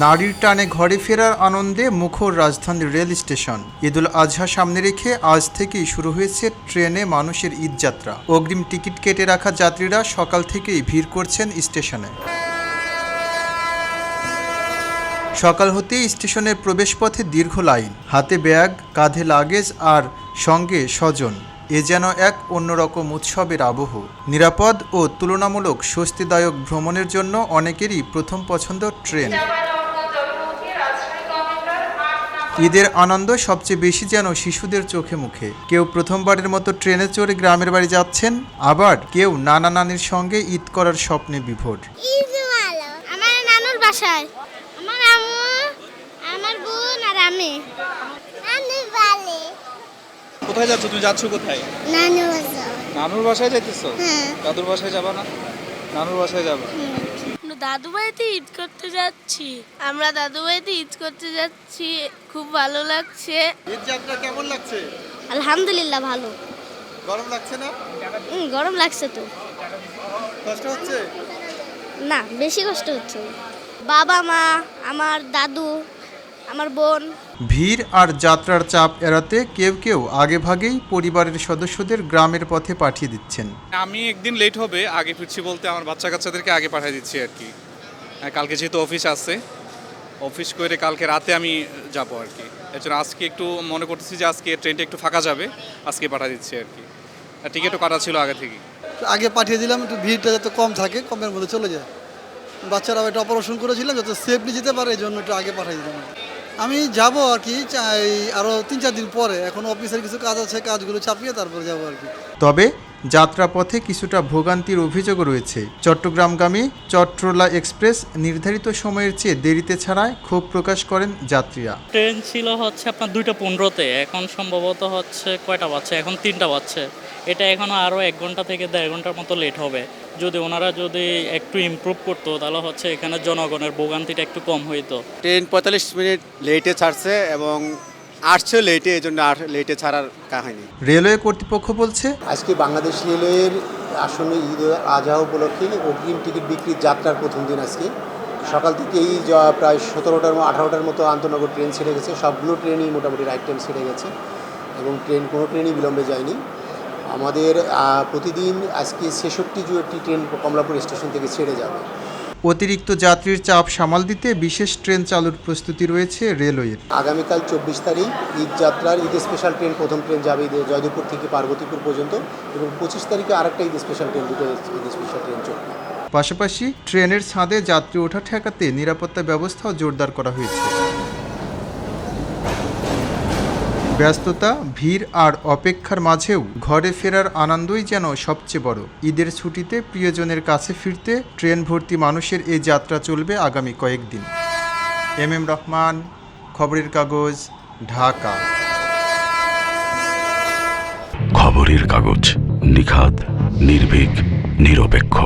নারীর টানে ঘরে ফেরার আনন্দে মুখর রাজধানীর রেল স্টেশন। ঈদুল আজহা সামনে রেখে আজ থেকেই শুরু হয়েছে ট্রেনে মানুষের ঈদযাত্রা। অগ্রিম টিকিট কেটে রাখা যাত্রীরা সকাল থেকেই ভিড় করছেন স্টেশনে। সকাল হতেই স্টেশনের প্রবেশপথে দীর্ঘ লাইন, হাতে ব্যাগ, কাঁধে লাগেজ আর সঙ্গে স্বজন। এ যেন এক অন্যরকম উৎসবের আবহ। নিরাপদ ও তুলনামূলক স্বস্তিদায়ক ভ্রমণের জন্য অনেকেরই প্রথম পছন্দ ট্রেন। ঈদের আনন্দ সবচেয়ে বেশি যেন শিশুদের চোখে মুখে। কেউ প্রথমবারের মতো ট্রেনে চড়ে গ্রামের বাড়ি যাচ্ছেন, আবার কেউ নানা নানির সঙ্গে ঈদ করার স্বপ্নে বিভোর। আমার নানুর বাসায় আমার আম্মু, আমার বোন আর আমি। কোথায় যাচ্ছ? তুমি যাচ্ছ কোথায়? নানুর বাসায়। নানুর বাসায় যাইতেছো? হ্যাঁ। দাদুর বাসায় যাবা না? নানুর বাসায় যাবা? দাদু বাড়িতে ঈদ করতে যাচ্ছি। আমরা দাদু বাড়িতে ঈদ করতে যাচ্ছি, খুব ভালো লাগছে। ঈদ যাত্রা কেমন লাগছে? আলহামদুলিল্লাহ ভালো। গরম লাগছে না? গরম লাগছে তো। কষ্ট হচ্ছে? না, বেশি কষ্ট হচ্ছে। বাবা মা, আমার দাদু, আমার বোন। ভিড় আর যাত্রার চাপ এড়াতে কেউ কেউ আগেভাগেই পরিবারের সদস্যদের গ্রামের পথে পাঠিয়ে দিচ্ছেন। আমি একদিন লেট হবে, আগে ফিরছি বলতে আমার বাচ্চা কাচ্চাদেরকে আগে পাঠিয়ে দিচ্ছি আর কি। কালকে যেহেতু অফিস আছে, অফিস করে কালকে রাতে আমি যাব আর কি। এর জন্য আজকে একটু মনে করতেছি যে আজকে ট্রেনটা একটু ফাঁকা যাবে, আজকে পাঠিয়ে দিচ্ছি আর কি। টিকিটও কাটা ছিল আগে থেকে। আগে পাঠিয়ে দিলাম, একটু ভিড়টা যাতে কম থাকে, কমের মধ্যে চলে যায়। বাচ্চারা একটা অপারেশন করেছিলাম, যাতে সেফলি যেতে পারে এই জন্য একটু আগে পাঠিয়ে দিলাম। আমি যাব আর কি আরও 3-4 দিন পরে। এখন অফিসের কিছু কাজ আছে, কাজগুলো চাপিয়ে তারপরে যাবো আর কি। তবে যাত্রাপথে কিছুটা ভোগান্তির অভিযোগও রয়েছে। চট্টগ্রামগামী চট্টলা এক্সপ্রেস নির্ধারিত সময়ের চেয়ে দেরিতে ছাড়ায় ক্ষোভ প্রকাশ করেন যাত্রীরা। ট্রেন ছিল হচ্ছে আপনার 2:15-তে, এখন সম্ভবত হচ্ছে কয়টা বাজছে? এখন 3টা বাজছে। এটা এখনও আরও 1 ঘন্টা থেকে 1.5 ঘন্টার মতো লেট হবে। যদি ওনারা যদি একটু ইমপ্রুভ করতো তাহলে হচ্ছে এখানে জনগণের ভোগান্তিটা একটু কম হইতো। ট্রেন 45 মিনিট লেটে ছাড়ছে এবং আসছে লেটে, এই জন্য আর লেটে ছাড়ার কাহিনী। রেলওয়ে কর্তৃপক্ষ বলছে, আজকে বাংলাদেশ রেলওয়ের আসন্ন ঈদ আজহা উপলক্ষে অগ্রিম টিকিট বিক্রির যাত্রার প্রথম দিন। আজকে সকাল থেকেই প্রায় 17-18টার মতো আন্তনগর ট্রেন ছেড়ে গেছে। সবগুলো ট্রেনই মোটামুটি রাইট টাইম ছেড়ে গেছে এবং কোনো ট্রেনই বিলম্বে যায়নি। আমাদের প্রতিদিন আজকে 66টি ট্রেন কমলাপুর স্টেশন থেকে ছেড়ে যাবে। অতিরিক্ত যাত্রীর চাপ সামাল দিতে বিশেষ ট্রেন চালুর প্রস্তুতি রয়েছে রেলওয়ের। আগামীকাল 24 তারিখ ঈদ যাত্রার ঈদ স্পেশাল ট্রেন প্রথম ট্রেন যাবে জয়দেবপুর থেকে পার্বতীপুর পর্যন্ত, এবং 25 তারিখে আরেকটা ঈদ স্পেশাল ট্রেন, দুটো ঈদ স্পেশাল ট্রেন চলবে। পাশাপাশি ট্রেনের ছাদে যাত্রী ওঠা ঠেকাতে নিরাপত্তা ব্যবস্থাও জোরদার করা হয়েছে। ব্যস্ততা, ভিড় আর অপেক্ষার মাঝেও ঘরে ফেরার আনন্দই যেন সবচেয়ে বড়। ঈদের ছুটিতে প্রিয়জনের কাছে ফিরতে ট্রেন ভর্তি মানুষের এই যাত্রা চলবে আগামী কয়েকদিন। এম রহমান, খবরের কাগজ, ঢাকা। খবরের কাগজ, নিখাদ, নির্ভীক, নিরপেক্ষ।